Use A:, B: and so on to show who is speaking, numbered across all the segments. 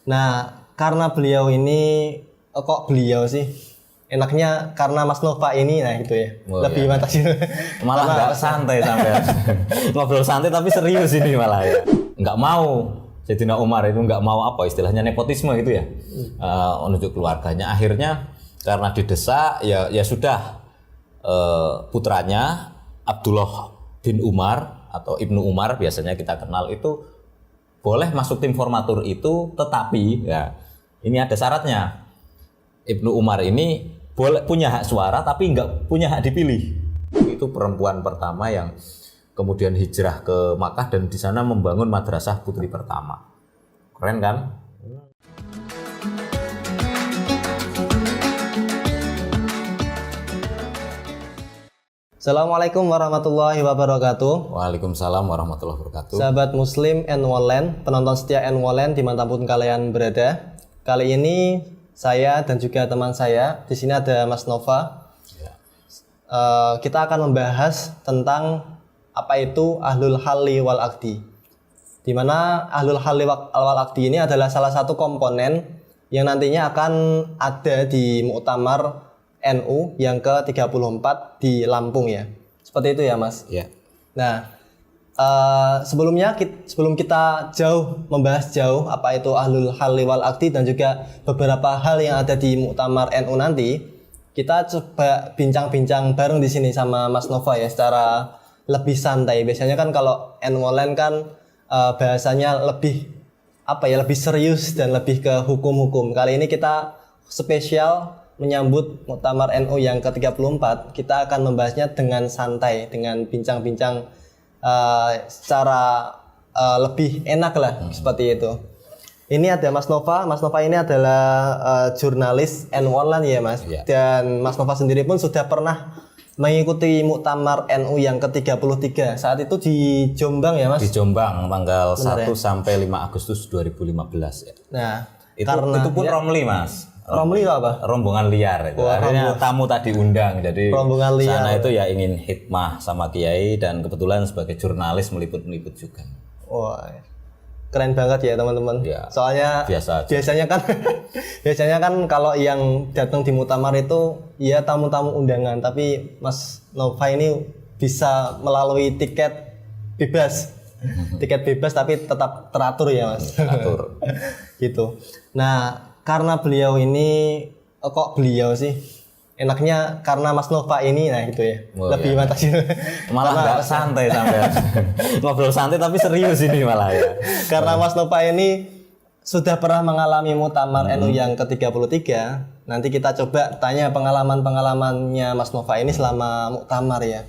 A: Nah, karena beliau ini kok beliau sih? Enaknya karena Mas Nova ini, nah gitu ya.
B: Oh,
A: lebih
B: iya.
A: mantap sih.
B: Malah nggak santai sampai ngobrol santai tapi serius ini malah ya. Nggak mau Sayyidina Umar itu nggak mau apa istilahnya nepotisme gitu ya, menunjuk keluarganya. Akhirnya karena didesak ya sudah, putranya Abdullah bin Umar atau Ibnu Umar biasanya kita kenal itu boleh masuk tim formatur itu, tetapi ya ini ada syaratnya. Ibnu Umar ini boleh punya hak suara tapi nggak punya hak dipilih. Itu perempuan pertama yang kemudian hijrah ke Makkah dan di sana membangun madrasah putri pertama. Keren kan?
A: Assalamualaikum warahmatullahi wabarakatuh.
B: Waalaikumsalam warahmatullahi wabarakatuh.
A: Sahabat Muslim N1land, penonton setia N1land dimanapun kalian berada. Kali ini saya dan juga teman saya, di sini ada Mas Nova.
B: Ya.
A: Kita akan membahas tentang apa itu Ahlul Halli wal Aqdi. Di mana Ahlul Halli wal Aqdi ini adalah salah satu komponen yang nantinya akan ada di Muktamar NU yang ke-34 di Lampung ya. Seperti itu ya, Mas.
B: Ya.
A: Nah, sebelum kita membahas jauh apa itu Ahlul Halli wal Aqdi dan juga beberapa hal yang ada di Muktamar NU nanti, kita coba bincang-bincang bareng di sini sama Mas Nova ya, secara lebih santai. Biasanya kan kalau N1land kan bahasanya lebih lebih serius dan lebih ke hukum-hukum. Kali ini kita spesial menyambut Muktamar NU yang ke-34. Kita akan membahasnya dengan santai, dengan bincang-bincang secara lebih enak lah, seperti itu. Ini ada Mas Nova. Mas Nova ini adalah jurnalis N1land ya, Mas.
B: Ya.
A: Dan Mas Nova sendiri pun sudah pernah mengikuti Muktamar NU yang ke-33. Saat itu di Jombang ya, Mas?
B: Di Jombang tanggal
A: Benar,
B: 1 sampai 5 Agustus 2015 ya.
A: Nah,
B: Itu pun
A: ya,
B: Romli, Mas.
A: Romli itu apa?
B: Rombongan liar itu. Akhirnya tamu tadi undang, jadi
A: Rombongan liar.
B: sana itu ya ingin hikmah sama Kiai dan kebetulan sebagai jurnalis meliput juga.
A: Wah, keren banget ya teman-teman.
B: Ya,
A: Soalnya
B: biasa aja.
A: biasanya kan kalau yang datang di Muktamar itu ya tamu-tamu undangan, tapi Mas Nova ini bisa melalui tiket bebas. Tiket bebas tapi tetap teratur ya, Mas.
B: Teratur.
A: Gitu. Nah, karena beliau ini kok beliau sih? Enaknya karena Mas Nova ini, nah gitu ya.
B: Oh,
A: lebih
B: iya.
A: mantap sih.
B: Malah nggak santai sampai ngobrol santai tapi serius ini malah ya.
A: Karena Mas Nova ini sudah pernah mengalami Muktamar NU yang ke-33. Nanti kita coba tanya pengalaman-pengalamannya Mas Nova ini selama Muktamar ya.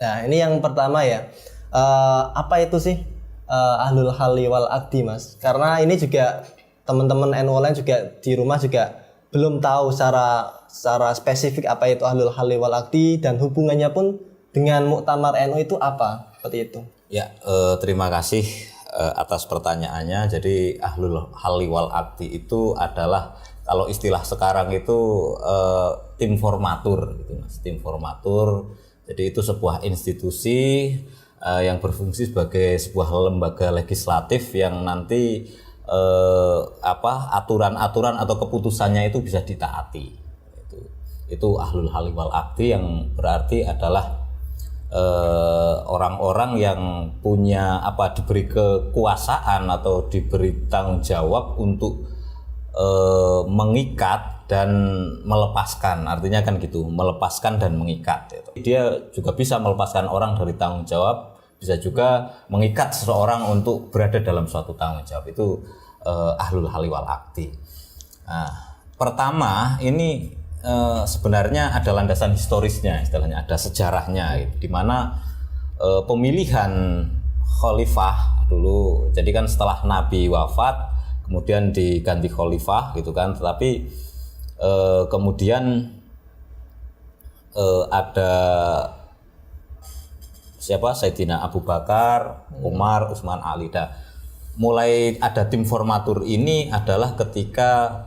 A: Nah, ini yang pertama ya. Apa itu sih Ahlul Halli wal Aqdi, Mas? Karena ini juga teman-teman N1land juga di rumah juga belum tahu secara spesifik apa itu Ahlul Halli wal Aqdi dan hubungannya pun dengan Muktamar NU itu apa? Seperti itu.
B: Ya, terima kasih atas pertanyaannya. Jadi Ahlul Halli wal Aqdi itu adalah kalau istilah sekarang itu tim formatur gitu, Mas. Tim formatur. Jadi itu sebuah institusi yang berfungsi sebagai sebuah lembaga legislatif yang nanti aturan-aturan atau keputusannya itu bisa ditaati. Itu Ahlul Halli wal Aqdi yang berarti adalah orang-orang yang punya diberi kekuasaan atau diberi tanggung jawab untuk mengikat dan melepaskan. Artinya kan gitu, melepaskan dan mengikat gitu. Dia juga bisa melepaskan orang dari tanggung jawab, bisa juga mengikat seseorang untuk berada dalam suatu tanggung jawab. Itu Ahlul Halli wal Aqdi. Nah, pertama ini sebenarnya ada landasan historisnya, istilahnya ada sejarahnya, di mana pemilihan khalifah dulu. Jadi kan setelah Nabi wafat, kemudian diganti khalifah gitu kan. Tetapi kemudian ada Sayyidina Abu Bakar, Umar, Utsman, Ali. Mulai ada tim formatur ini adalah ketika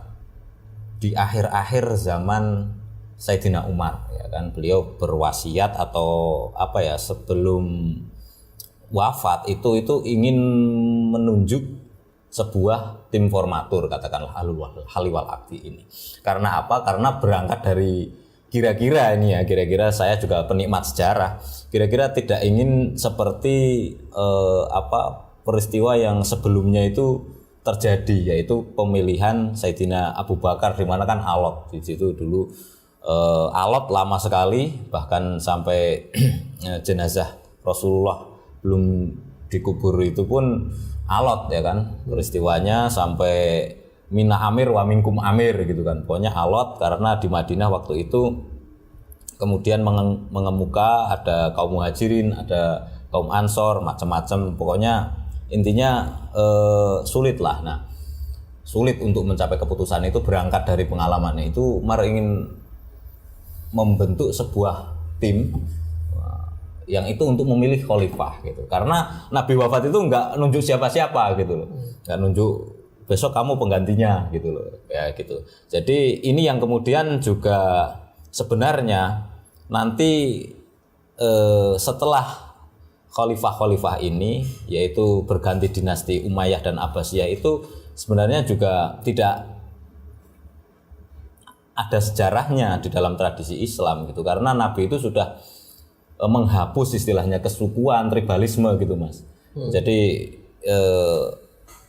B: di akhir-akhir zaman Sayyidina Umar, ya kan, beliau berwasiat atau sebelum wafat itu ingin menunjuk sebuah tim formatur, katakanlah ahlul hal wal akdi ini. Karena apa? Karena berangkat dari kira-kira ini ya, kira-kira saya juga penikmat sejarah, kira-kira tidak ingin seperti peristiwa yang sebelumnya itu terjadi, yaitu pemilihan Sayyidina Abu Bakar, di mana kan alot di situ dulu, alot lama sekali, bahkan sampai jenazah Rasulullah belum dikubur itu pun alot ya kan peristiwanya, sampai mina amir wa minkum amir gitu kan, pokoknya alot karena di Madinah waktu itu kemudian mengemuka, ada kaum muhajirin, ada kaum ansor, macam-macam, pokoknya intinya sulit lah. Nah, sulit untuk mencapai keputusan itu berangkat dari pengalamannya itu. Umar ingin membentuk sebuah tim yang itu untuk memilih khalifah gitu, karena Nabi wafat itu nggak nunjuk siapa-siapa gitu loh, nggak nunjuk besok kamu penggantinya gitu loh ya gitu. Jadi ini yang kemudian juga sebenarnya nanti setelah khalifah-khalifah ini, yaitu berganti dinasti Umayyah dan Abbasiyah, itu sebenarnya juga tidak ada sejarahnya di dalam tradisi Islam gitu, karena Nabi itu sudah menghapus istilahnya kesukuan, tribalisme gitu Mas. Jadi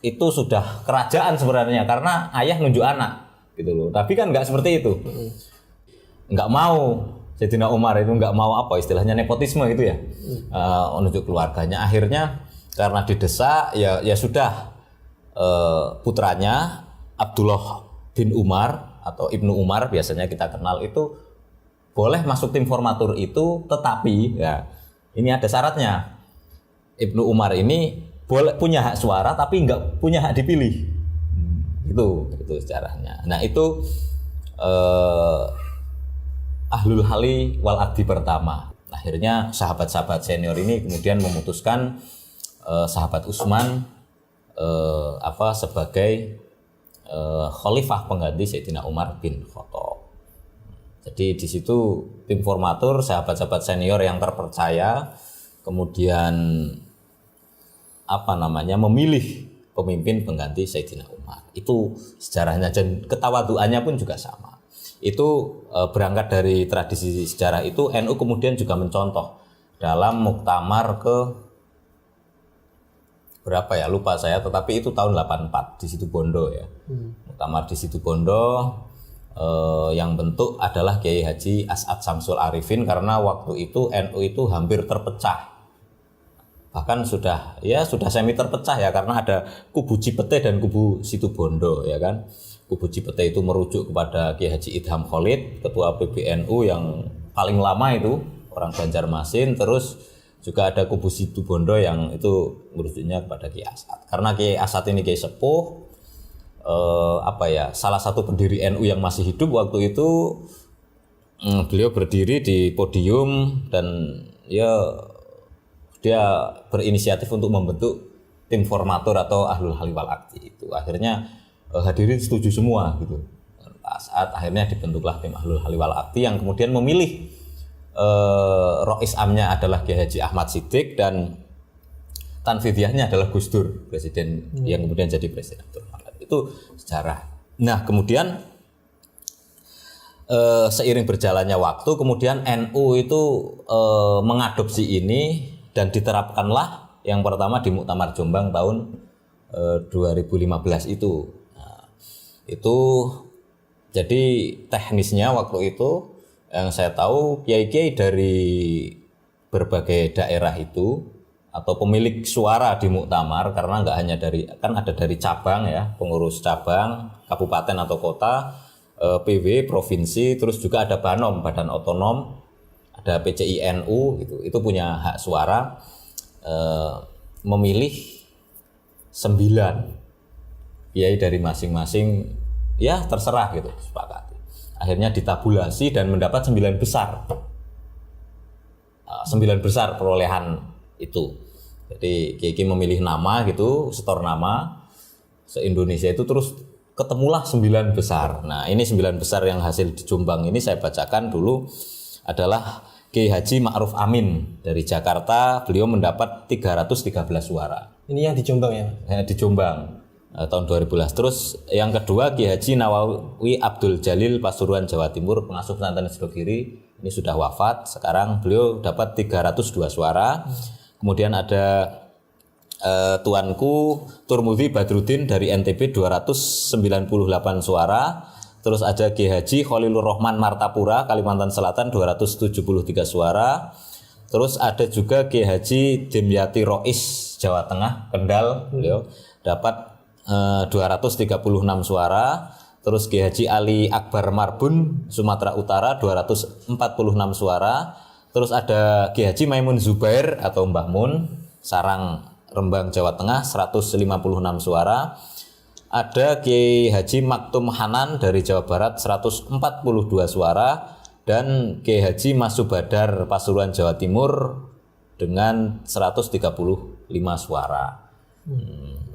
B: itu sudah kerajaan sebenarnya, karena ayah nunjuk anak gitu loh. Tapi kan nggak seperti itu, nggak mau Sayyidina Umar itu nggak mau istilahnya nepotisme gitu ya, menunjuk keluarganya. Akhirnya karena didesak ya sudah, putranya Abdullah bin Umar atau Ibnu Umar biasanya kita kenal itu boleh masuk tim formatur itu, tetapi ya ini ada syaratnya. Ibnu Umar ini boleh punya hak suara tapi nggak punya hak dipilih. Itu sejarahnya. Nah itu ahlul hali wal akdi pertama. Akhirnya sahabat-sahabat senior ini kemudian memutuskan sahabat Utsman sebagai khalifah pengganti Sayyidina Umar bin Khattab. Jadi di situ tim formatur, sahabat-sahabat senior yang terpercaya, kemudian memilih pemimpin pengganti Sayyidina Umar. Itu sejarahnya, dan ketawaduannya pun juga sama. Itu berangkat dari tradisi sejarah itu. NU kemudian juga mencontoh dalam muktamar ke berapa ya, lupa saya, tetapi itu tahun 84 di Situbondo ya. Muktamar di Situbondo. Yang bentuk adalah Kiai Haji As'ad Syamsul Arifin, karena waktu itu NU itu hampir terpecah, bahkan sudah semi terpecah ya, karena ada kubu Cipete dan kubu Situbondo ya kan. Kubu Cipete itu merujuk kepada Kiai Haji Idham Khalid, ketua PBNU yang paling lama itu, orang Banjarmasin. Terus juga ada kubu Situbondo yang itu merujuknya kepada Kiai As'ad, karena Kiai As'ad ini Kiai sepuh, salah satu pendiri NU yang masih hidup waktu itu. Beliau berdiri di podium dan dia berinisiatif untuk membentuk tim formatur atau ahlul hal wal akdi itu. Akhirnya hadirin setuju semua gitu. Saat akhirnya dibentuklah tim ahlul hal wal akdi yang kemudian memilih Rois Amnya adalah Kiai Haji Ahmad Siddiq dan Tanfidiyahnya adalah Gus Dur, presiden yang kemudian jadi presiden. Itu sejarah. Nah kemudian seiring berjalannya waktu, kemudian NU itu mengadopsi ini dan diterapkanlah yang pertama di Muktamar Jombang tahun 2015 itu. Nah, itu jadi teknisnya waktu itu yang saya tahu, kiai-kiai dari berbagai daerah itu atau pemilik suara di muktamar, karena nggak hanya ada dari cabang ya, pengurus cabang, kabupaten atau kota, PW, provinsi, terus juga ada Banom, badan otonom, ada PCI-NU gitu, itu punya hak suara, memilih 9 kiai dari masing-masing, ya terserah gitu, sepakati. Akhirnya ditabulasi dan mendapat 9 besar. 9 besar perolehan itu. Jadi kiai memilih nama gitu, setor nama se-Indonesia itu, terus ketemulah 9 besar. Nah ini 9 besar yang hasil di Jombang ini saya bacakan dulu adalah Kiai Haji Ma'ruf Amin dari Jakarta. Beliau mendapat 313 suara.
A: Ini yang di Jombang ya?
B: Di Jombang. tahun 2011. Terus yang kedua Kiai Haji Nawawi Abdul Jalil Pasuruan Jawa Timur, pengasuh pesantren Sidogiri, ini sudah wafat. Sekarang beliau dapat 302 suara. Kemudian ada tuanku Turmudi Badruddin dari NTB 298 suara. Terus ada Kiai Haji Khalilur Rahman Martapura Kalimantan Selatan 273 suara. Terus ada juga Kiai Haji Dimyati Rois Jawa Tengah Kendal, beliau dapat 236 suara. Terus Kiai Haji Ali Akbar Marbun Sumatera Utara 246 suara. Terus ada Kiai Haji Maimun Zubair atau Mbah Mun Sarang Rembang Jawa Tengah 156 suara. Ada Kiai Haji Maktum Hanan dari Jawa Barat 142 suara, dan Kiai Haji Masubadar Pasuruan Jawa Timur dengan 135 suara.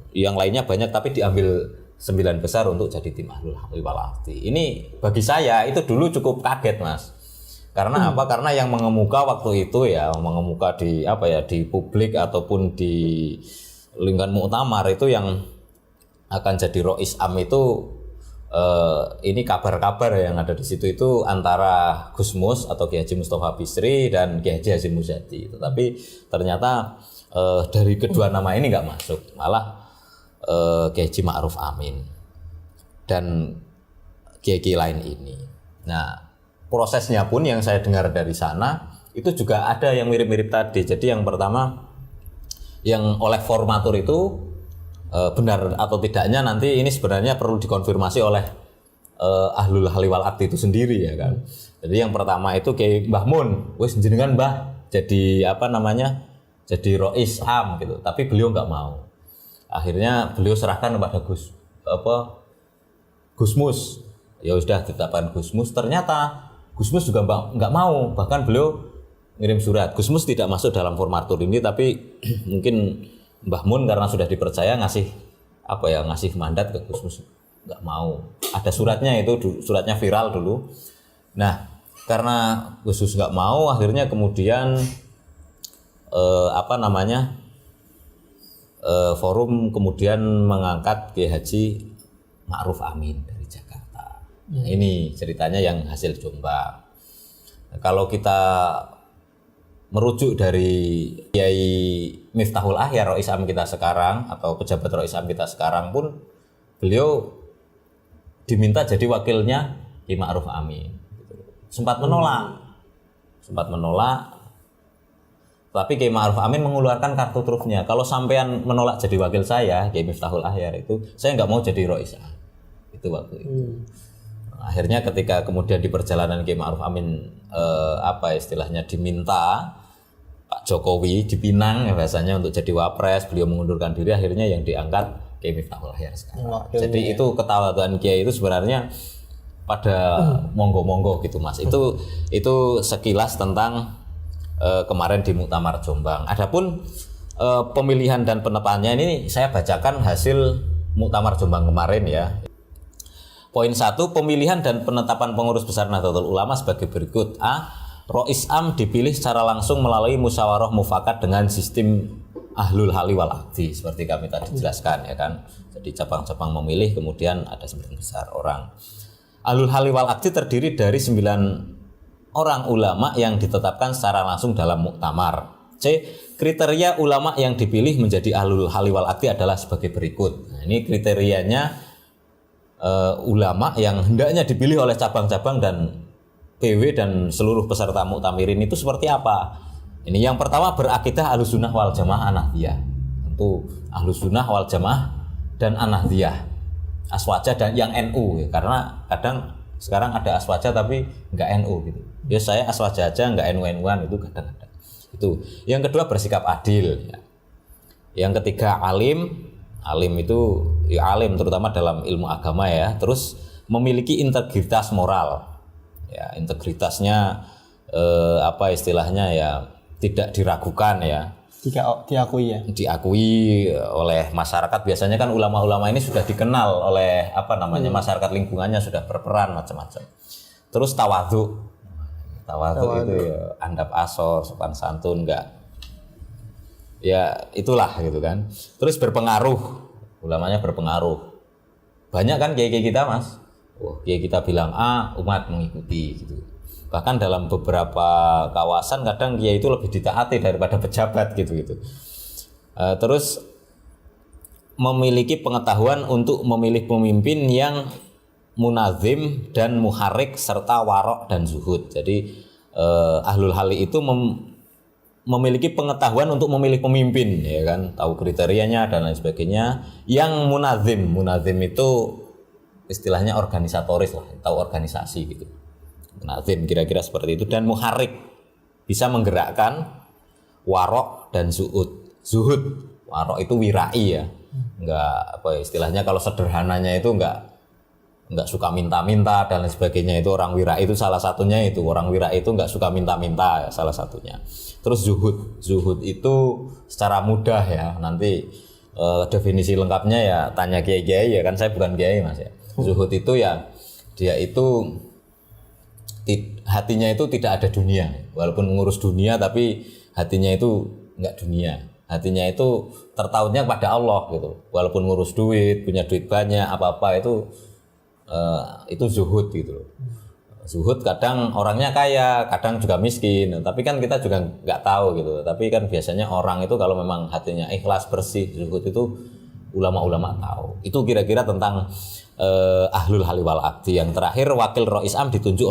B: Yang lainnya banyak tapi diambil 9 besar untuk jadi tim Ahlul Halli wal Aqdi. Ini bagi saya itu dulu cukup kaget, Mas. Karena apa? Karena yang mengemuka waktu itu ya, mengemuka di di publik ataupun di lingkungan muktamar itu yang akan jadi Rois Am itu ini kabar-kabar yang ada di situ itu antara Gus Mus atau Kiai Haji Mustafa Bisri dan Kiai Haji Hasyim Muzadi. Tetapi ternyata dari kedua nama ini nggak masuk, malah Kiai Haji Ma'ruf Amin dan kiai-kiai lain ini. Nah, prosesnya pun yang saya dengar dari sana itu juga ada yang mirip-mirip tadi. Jadi yang pertama, yang oleh formatur itu benar atau tidaknya nanti ini sebenarnya perlu dikonfirmasi oleh Ahlul Halli wal Aqdi itu sendiri ya kan. Jadi yang pertama itu Kiai Mbah Mun, wis jenengan Mbah jadi jadi Rois Am gitu, tapi beliau nggak mau. Akhirnya beliau serahkan kepada Gus Mus. Ya sudah ditetapkan Gus Mus. Ternyata Gus Mus juga nggak mau, bahkan beliau ngirim surat. Gus Mus tidak masuk dalam formatur ini, tapi mungkin Mbah Mun karena sudah dipercaya ngasih mandat ke Gus Mus, nggak mau. Ada suratnya, itu suratnya viral dulu. Nah, karena Gus Mus nggak mau, akhirnya kemudian forum kemudian mengangkat Kiai Haji Ma'ruf Amin dari Jakarta. Nah, ini ceritanya yang hasil Jombang. Nah, kalau kita merujuk dari Kiai Miftahul Ahyar Rois Am kita sekarang atau pejabat Rois Am kita sekarang pun, beliau diminta jadi wakilnya Kiai Ma'ruf Amin. Sempat menolak, tapi Kiai Ma'ruf Amin mengeluarkan kartu trufnya. Kalau sampean menolak jadi wakil saya, Kiai Miftahul Ahyar itu, saya nggak mau jadi Rois Am. Itu waktu itu. Akhirnya ketika kemudian di perjalanan Kiai Ma'ruf Amin istilahnya diminta Pak Jokowi di Pinang ya bahasanya untuk jadi wapres, beliau mengundurkan diri, akhirnya yang diangkat Kiai Miftahul Ahyar sekarang. Jadi itu ketawaduan Kiai itu sebenarnya pada monggo-monggo gitu Mas. Itu sekilas tentang kemarin di Muktamar Jombang. Adapun pemilihan dan penetapannya ini saya bacakan hasil Muktamar Jombang kemarin ya. Poin 1, pemilihan dan penetapan pengurus besar Nahdlatul Ulama sebagai berikut. A. Rois Am dipilih secara langsung melalui musyawarah mufakat dengan sistem Ahlul Halli wal Aqdi seperti kami tadi jelaskan ya kan. Jadi cabang-cabang memilih, kemudian ada 9 besar orang. Ahlul Halli wal Aqdi terdiri dari 9 orang ulama yang ditetapkan secara langsung dalam muktamar. C. Kriteria ulama yang dipilih menjadi Ahlul Halli wal Aqdi adalah sebagai berikut. Nah, ini kriterianya ulama yang hendaknya dipilih oleh cabang-cabang dan PW dan seluruh peserta muktamirin itu seperti apa? Ini yang pertama berakidah Ahlussunnah wal Jamaah An-Nahdliyah. Tentu Ahlussunnah wal Jamaah dan An-Nahdliyah. Aswaja dan yang NU ya, karena kadang sekarang ada aswaja tapi enggak NU gitu. Ya saya aswaja aja enggak NU-NU-an itu kadang-kadang. Itu. Yang kedua bersikap adil ya. Yang ketiga alim itu ya alim terutama dalam ilmu agama ya. Terus memiliki integritas moral. Ya, integritasnya istilahnya ya tidak diragukan ya.
A: Diakui ya.
B: Diakui oleh masyarakat. Biasanya kan ulama-ulama ini sudah dikenal oleh masyarakat lingkungannya, sudah berperan macam-macam. Terus tawadhu itu ya, andap asor, sopan santun enggak. Ya itulah gitu kan. Terus berpengaruh Ulamanya berpengaruh. Banyak kan kiai-kiai kita, Mas. Kiai kita bilang A, umat mengikuti gitu. Bahkan dalam beberapa kawasan kadang kiai itu lebih ditaati daripada pejabat gitu. Terus memiliki pengetahuan untuk memilih pemimpin yang munazim dan muharik serta warok dan zuhud. Jadi ahlul hali itu memiliki pengetahuan untuk memilih pemimpin, ya kan, tahu kriterianya dan lain sebagainya. Yang munazim itu istilahnya organisatoris lah, tahu organisasi gitu. Munazim kira-kira seperti itu. Dan muharik bisa menggerakkan, warok dan zuhud. Warok itu wirai ya, enggak istilahnya kalau sederhananya itu enggak suka minta-minta dan lain sebagainya. Itu orang wirai itu salah satunya, itu orang wirai itu enggak suka minta-minta ya, salah satunya. Terus zuhud itu secara mudah ya, nanti definisi lengkapnya ya tanya kiai-kiai ya kan, saya bukan kiai Mas ya. Zuhud itu ya dia itu hatinya itu tidak ada dunia, walaupun mengurus dunia tapi hatinya itu enggak dunia. Hatinya itu tertautnya kepada Allah gitu. Walaupun ngurus duit, punya duit banyak, apa-apa itu zuhud gitu loh. Zuhud kadang orangnya kaya, kadang juga miskin. Tapi kan kita juga nggak tahu gitu. Tapi kan biasanya orang itu kalau memang hatinya ikhlas, bersih, zuhud itu ulama-ulama tahu. Itu kira-kira tentang ahlul hali wal aqdi. Yang terakhir wakil Rois Am ditunjuk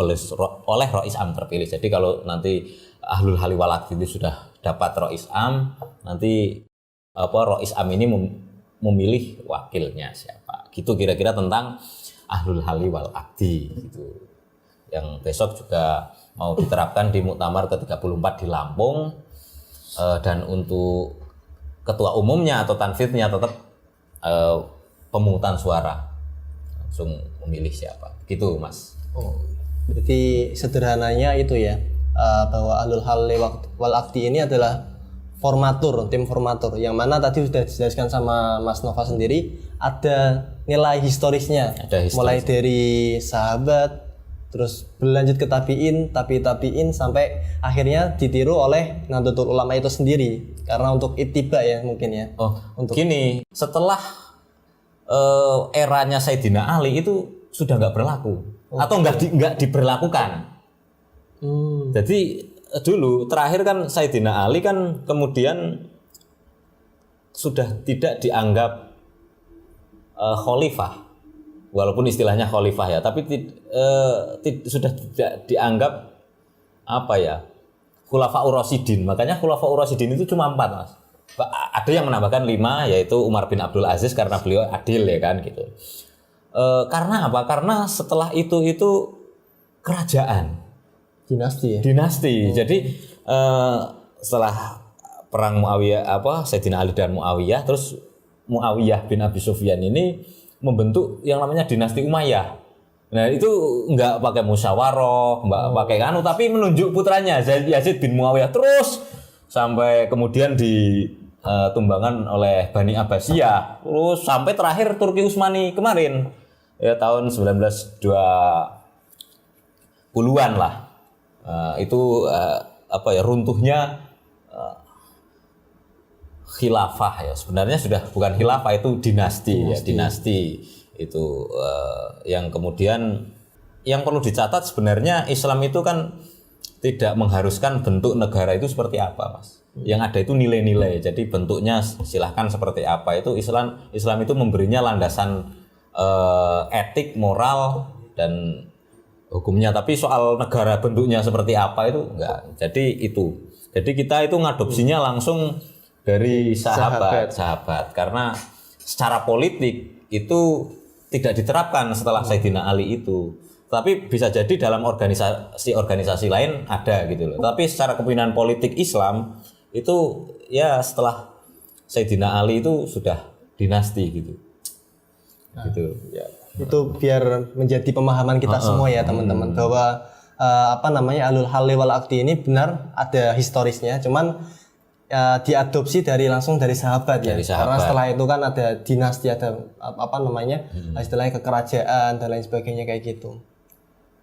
B: oleh Rois Am terpilih. Jadi kalau nanti ahlul hali wal aqdi itu sudah dapat Rois Am, nanti Rois Am ini memilih wakilnya siapa. Gitu kira-kira tentang ahlul hali wal aqdi gitu. Yang besok juga mau diterapkan di Muktamar ke-34 di Lampung. Dan untuk ketua umumnya atau tanfidnya tetap pemungutan suara. Langsung memilih siapa. Gitu, Mas.
A: Berarti sederhananya itu ya, bahwa ahlul hal wal aqdi ini adalah tim formatur yang mana tadi sudah dijelaskan sama Mas Nova sendiri, ada nilai historisnya, mulai dari sahabat terus berlanjut ke tabi'in sampai akhirnya ditiru oleh Nahdlatul Ulama itu sendiri, karena untuk ittiba ya mungkin ya.
B: Untuk gini, setelah eranya Sayyidina Ali itu sudah nggak berlaku atau nggak diberlakukan. Jadi dulu terakhir kan Sayyidina Ali kan kemudian sudah tidak dianggap khalifah, walaupun istilahnya khalifah ya, tapi sudah tidak dianggap khulafaur rasyidin. Makanya khulafaur rasyidin itu cuma 4, Mas. Ada yang menambahkan 5, yaitu Umar bin Abdul Aziz karena beliau adil ya kan gitu. Karena apa? Karena setelah itu kerajaan. Dinasti. Jadi setelah perang Muawiyah Sayyidina Ali dan Muawiyah, terus Muawiyah bin Abi Sufyan ini membentuk yang namanya dinasti Umayyah. Nah, itu enggak pakai musyawarah, enggak pakai tapi menunjuk putranya Yazid bin Muawiyah terus sampai kemudian ditumbangan oleh Bani Abbasiyah, terus sampai terakhir Turki Utsmani kemarin ya tahun 1920-an lah. Runtuhnya khilafah ya, sebenarnya sudah bukan khilafah, itu dinasti itu yang kemudian yang perlu dicatat sebenarnya Islam itu kan tidak mengharuskan bentuk negara itu seperti apa, Mas. Yang ada itu nilai-nilai, jadi bentuknya silahkan seperti apa, itu Islam itu memberinya landasan etik, moral dan hukumnya, tapi soal negara bentuknya seperti apa itu enggak. Jadi kita itu ngadopsinya langsung dari sahabat karena secara politik itu tidak diterapkan setelah Sayyidina Ali itu. Tapi bisa jadi dalam organisasi lain ada gitu loh. Tapi secara kepemimpinan politik Islam itu ya setelah Sayyidina Ali itu sudah dinasti gitu. Gitu ya.
A: Itu biar menjadi pemahaman kita semua ya teman-teman, bahwa ahlul halli wal aqdi ini benar ada historisnya, cuman diadopsi langsung dari sahabat ya. Karena setelah itu kan ada dinasti, ada istilahnya kekerajaan dan lain sebagainya kayak gitu.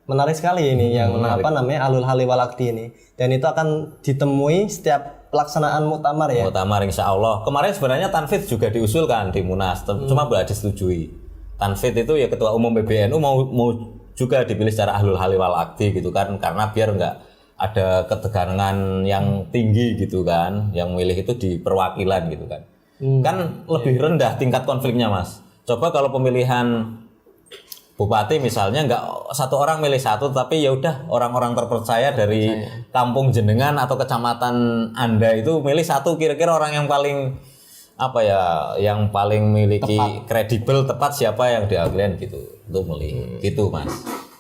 A: menarik sekali ini yang
B: menarik.
A: apa namanya Ahlul Halli wal Aqdi ini. Dan itu akan ditemui setiap pelaksanaan muktamar ya.
B: Muktamar insya Allah. Kemarin sebenarnya tanfidz juga diusulkan di Munas, cuma belum disetujui. Tanfidz itu ya ketua umum PBNU mau juga dipilih secara Ahlul Halli wal Aqdi gitu kan, karena biar nggak ada ketegangan yang tinggi gitu kan, yang milih itu di perwakilan gitu kan. Kan lebih rendah tingkat konfliknya Mas. Coba kalau pemilihan bupati misalnya nggak satu orang milih satu, tapi ya udah orang-orang terpercaya dari kampung jenengan atau kecamatan Anda itu milih satu, kira-kira orang yang paling apa ya, yang paling memiliki kredibel tepat siapa yang diaklain gitu untuk milih gitu Mas.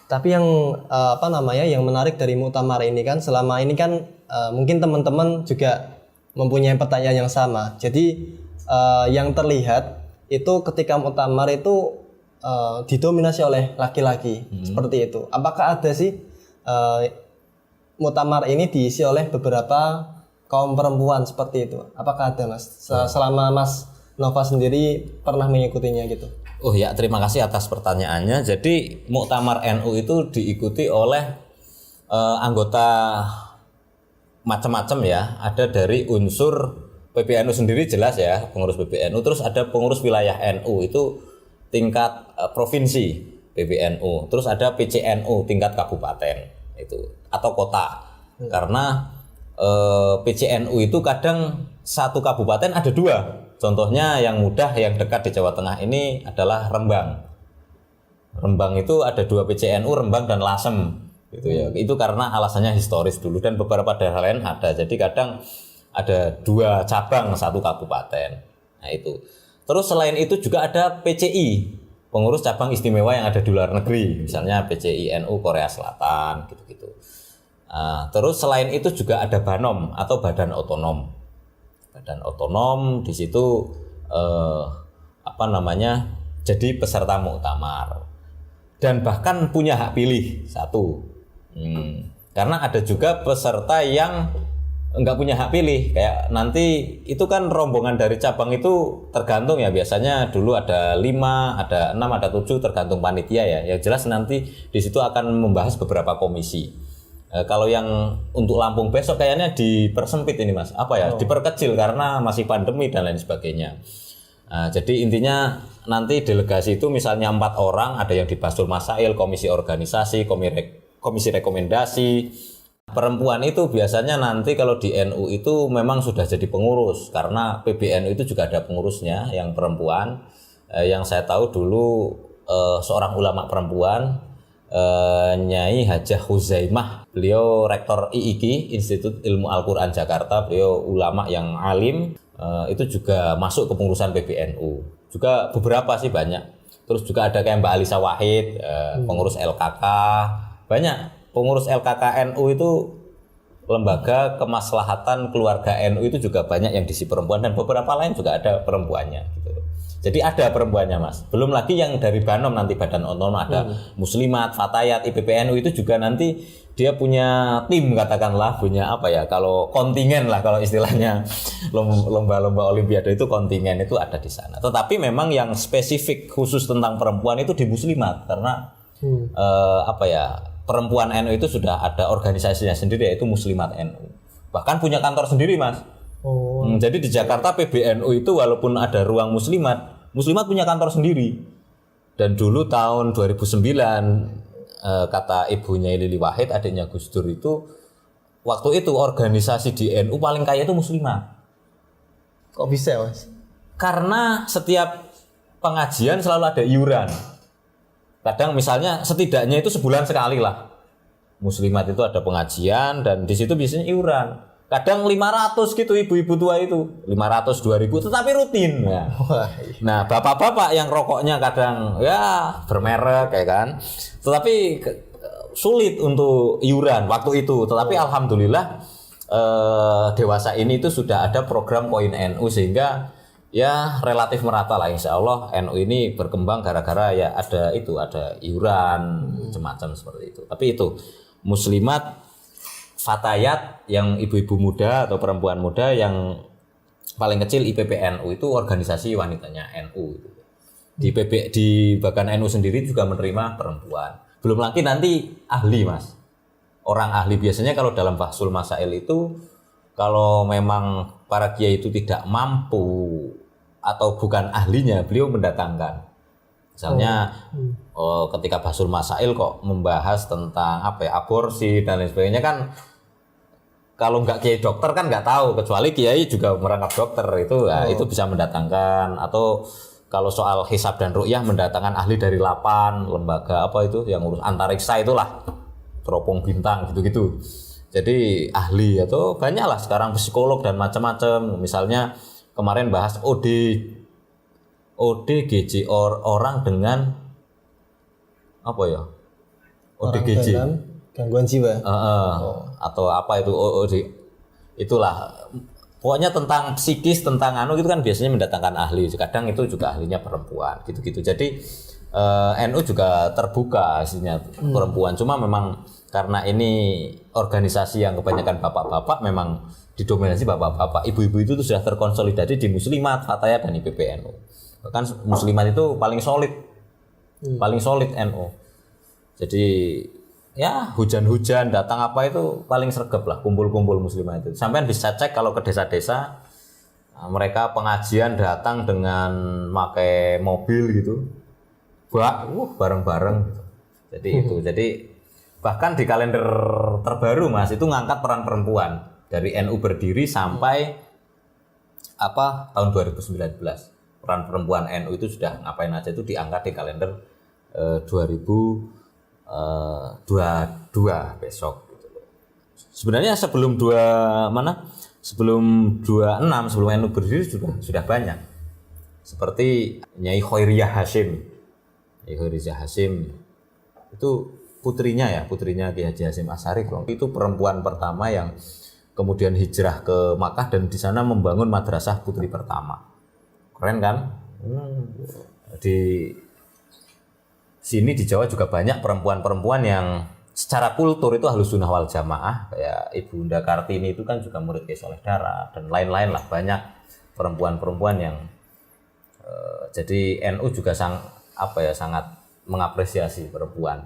A: Tapi yang apa namanya yang menarik dari muktamar ini kan, selama ini kan mungkin teman-teman juga mempunyai pertanyaan yang sama. Jadi yang terlihat itu ketika muktamar itu didominasi oleh laki-laki seperti itu. Apakah ada sih muktamar ini diisi oleh beberapa kaum perempuan seperti itu? Apakah ada Mas? Selama Mas Nova sendiri pernah mengikutinya gitu?
B: Oh ya, terima kasih atas pertanyaannya. Jadi muktamar NU itu diikuti oleh anggota macam-macam ya. Ada dari unsur PBNU sendiri jelas ya, pengurus PBNU. Terus ada pengurus wilayah NU itu tingkat provinsi PBNU. Terus ada PCNU tingkat kabupaten itu atau kota. Karena PCNU itu kadang satu kabupaten ada dua. Contohnya yang mudah yang dekat di Jawa Tengah ini adalah Rembang. Rembang itu ada dua PCNU, Rembang dan Lasem gitu ya. Itu karena alasannya historis dulu, dan beberapa daerah lain ada. Jadi kadang ada dua cabang satu kabupaten. Nah itu. Terus selain itu juga ada PCI, pengurus cabang istimewa yang ada di luar negeri, misalnya PCI NU Korea Selatan gitu-gitu. Terus selain itu juga ada BANOM atau Badan Otonom. Badan Otonom di situ apa namanya, jadi peserta muktamar dan bahkan punya hak pilih satu. Karena ada juga peserta yang nggak punya hak pilih, kayak nanti itu kan rombongan dari cabang itu tergantung ya, biasanya dulu ada 5, ada 6, ada 7 tergantung panitia ya. Yang jelas nanti di situ akan membahas beberapa komisi. Kalau yang untuk Lampung besok kayaknya dipersempit ini Mas, apa ya, diperkecil karena masih pandemi dan lain sebagainya. Jadi intinya nanti delegasi itu misalnya 4 orang, ada yang di Basul Masail, komisi organisasi, komisi rekomendasi. Perempuan itu biasanya nanti kalau di NU itu memang sudah jadi pengurus, karena PBNU itu juga ada pengurusnya yang perempuan. Yang saya tahu dulu seorang ulama perempuan, Nyai Hajah Huzaimah, beliau rektor IIQ Institut Ilmu Al-Quran Jakarta, beliau ulama yang alim, itu juga masuk ke pengurusan PBNU. Juga beberapa sih banyak. Terus juga ada kayak Mbak Alisa Wahid, pengurus LKK, banyak. Pengurus LKK NU itu lembaga kemaslahatan keluarga NU itu juga banyak yang diisi perempuan, dan beberapa lain juga ada perempuannya gitu. Jadi ada perempuannya Mas. Belum lagi yang dari BANOM nanti Badan Otonom ada Muslimat, Fatayat, IPPNU itu juga nanti dia punya tim, katakanlah punya apa ya, kalau kontingen lah kalau istilahnya lomba-lomba olimpiade itu kontingen itu ada di sana. Tetapi memang yang spesifik khusus tentang perempuan itu di Muslimat, karena apa ya, perempuan NU itu sudah ada organisasinya sendiri, yaitu Muslimat NU. Bahkan punya kantor sendiri Mas. Jadi di Jakarta PBNU itu walaupun ada ruang Muslimat punya kantor sendiri. Dan dulu tahun 2009 kata ibunya Lili Wahid, adiknya Gus Dur itu, waktu itu organisasi di NU paling kaya itu Muslimat.
A: Kok bisa Mas?
B: Karena setiap pengajian selalu ada iuran. Kadang misalnya setidaknya itu sebulan sekali lah Muslimat itu ada pengajian, dan di situ biasanya iuran. Kadang 500 gitu, ibu-ibu tua itu 500, 2000, tetapi rutin. Nah, bapak-bapak yang rokoknya kadang ya bermerek kayak kan, tetapi sulit untuk iuran waktu itu. Tetapi alhamdulillah dewasa ini itu sudah ada program Koin NU, sehingga ya relatif merata lah, insya Allah NU ini berkembang gara-gara ya ada iuran macam-macam seperti itu. Tapi itu Muslimat, Fatayat yang ibu-ibu muda atau perempuan muda, yang paling kecil IPPNU itu organisasi wanitanya NU. Di Bagan NU sendiri juga menerima perempuan. Belum lagi nanti ahli, Mas. Orang ahli biasanya kalau dalam bahsul masail itu kalau memang para kiai itu tidak mampu atau bukan ahlinya, beliau mendatangkan. Misalnya ketika bahsul masail kok membahas tentang aborsi dan lain sebagainya kan, kalau nggak kiai dokter kan nggak tahu, kecuali kiai juga merangkap dokter itu itu bisa mendatangkan. Atau kalau soal hisab dan ru'yah mendatangkan ahli dari 8 lembaga yang ngurus antariksa itulah, teropong bintang gitu-gitu. Jadi ahli atau banyak lah sekarang psikolog dan macam-macam. Misalnya kemarin bahas ODGJ orang dengan ODGJ
A: gangguan jiwa.
B: Atau apa itu OD itulah. Pokoknya tentang psikis, tentang itu kan biasanya mendatangkan ahli. Kadang itu juga ahlinya perempuan gitu-gitu. Jadi NU juga terbuka aslinya perempuan. Cuma memang karena ini organisasi yang kebanyakan bapak-bapak, memang didominasi bapak-bapak. Ibu-ibu itu sudah terkonsolidasi di Muslimat, Fatayat dan IPPNU. Bahkan Muslimat itu paling solid. Paling solid NU. Jadi ya hujan-hujan datang apa itu paling sregep lah kumpul-kumpul muslimah itu. Sampean bisa cek kalau ke desa-desa mereka pengajian datang dengan pakai mobil gitu. Bareng-bareng gitu. Jadi itu. Jadi bahkan di kalender terbaru Mas itu ngangkat peran perempuan dari NU berdiri sampai tahun 2019. Peran perempuan NU itu sudah ngapain aja itu diangkat di kalender 2022 besok gitu. Sebenarnya sebelum 26 sebelum NU berdiri sudah banyak. Seperti Nyai Khairiyah Hashim. Nyai Khairiyah Hashim itu putrinya Ki Haji Hashim Asyari itu perempuan pertama yang kemudian hijrah ke Makkah dan di sana membangun madrasah putri pertama. Keren kan? Di sini di Jawa juga banyak perempuan-perempuan yang secara kultur itu Ahlus Sunnah wal Jamaah, kayak Ibunda Kartini itu kan juga murid Kiai Saleh Dara dan lain-lain lah, banyak perempuan-perempuan yang jadi NU juga sangat mengapresiasi perempuan.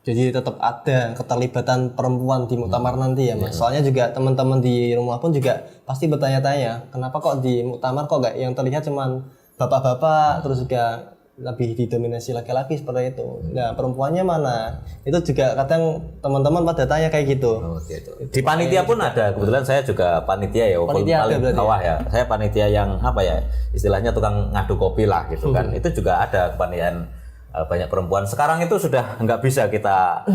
A: Jadi tetap ada keterlibatan perempuan di muktamar nanti ya Mas. Soalnya juga teman-teman di rumah pun juga pasti bertanya-tanya, kenapa kok di muktamar kok gak yang terlihat cuman bapak-bapak terus juga lebih didominasi laki-laki seperti itu. Nah, perempuannya mana? Itu juga kadang teman-teman pada tanya kayak gitu.
B: Gitu. Di panitia pun ada. Kebetulan saya juga panitia ya, walaupun paling bawah ya. Saya panitia yang istilahnya tukang ngadu kopi lah gitu kan. Itu juga ada kepanitiaan banyak perempuan. Sekarang itu sudah nggak bisa kita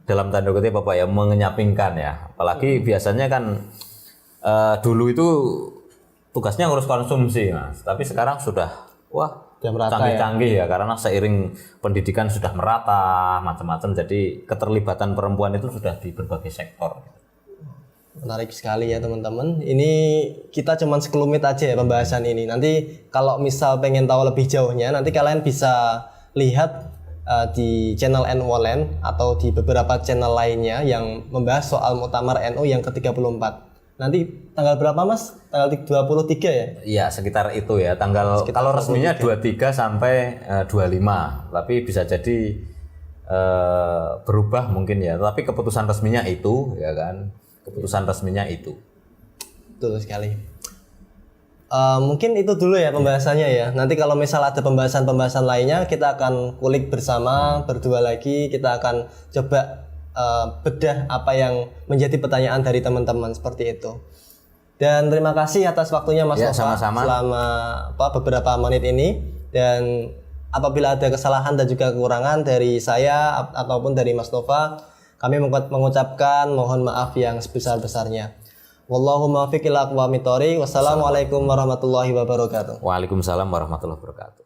B: dalam tanda kutip mengenyampingkan ya. Apalagi biasanya kan dulu itu tugasnya ngurus konsumsi Mas. Tapi sekarang sudah canggih-canggih ya, karena seiring pendidikan sudah merata macam-macam, jadi keterlibatan perempuan itu sudah di berbagai sektor.
A: Menarik sekali ya teman-teman. Ini kita cuman sekelumit aja ya pembahasan ini. Nanti kalau misal pengen tahu lebih jauhnya, nanti kalian bisa lihat di channel NU Online atau di beberapa channel lainnya yang membahas soal Muktamar NU yang ke-34. Nanti tanggal berapa Mas? Tanggal 23 ya?
B: Iya, sekitar itu ya. Kalau resminya 23 sampai 25. Tapi bisa jadi berubah mungkin ya. Tapi keputusan resminya itu ya kan. Keputusan resminya itu.
A: Betul sekali. Mungkin itu dulu ya pembahasannya ya. Nanti kalau misal ada pembahasan-pembahasan lainnya kita akan kulik bersama berdua lagi. Kita akan coba bedah apa yang menjadi pertanyaan dari teman-teman seperti itu. Dan terima kasih atas waktunya Mas Nova
B: sama-sama.
A: Selama beberapa menit ini. Dan apabila ada kesalahan dan juga kekurangan dari saya ataupun dari Mas Nova, kami mengucapkan mohon maaf yang sebesar-besarnya. Wallahu muwaffiq ila aqwamit thoriq. Wassalamualaikum warahmatullahi wabarakatuh.
B: Waalaikumsalam warahmatullahi wabarakatuh.